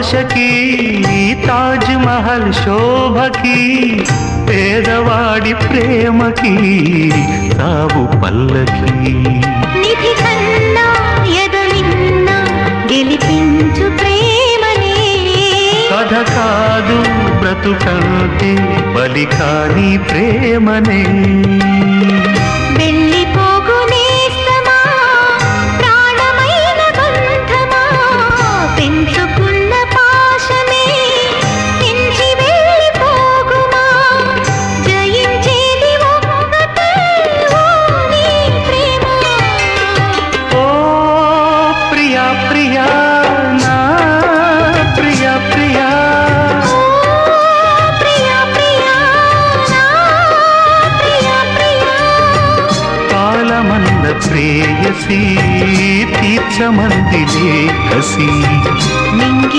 ఆశకి తాజ్ మహల్ శోభకి పేదవాడి ప్రేమకి సావు పల్లకి నిధి కన్నా ఎదలిన్నా గెలిపించు ప్రేమనే కథ కాదు బ్రతుకంటే బలి కాని ప్రేమనే వెళ్ళిపోగునేస్తమా ప్రాణమైన బంధమా పెంచుకున్న పాశమే పెంచి వెళ్ళిపోగుమా జయించేది ఒక్కటే ఓ నీ ప్రేమ ఓ ప్రియా ప్రియా నా ప్రియా ప్రియా ప్రియా ప్రియా నా ప్రియా ప్రియా కాలమన్న ప్రేయసి తీర్చమందిలే కసి నింగి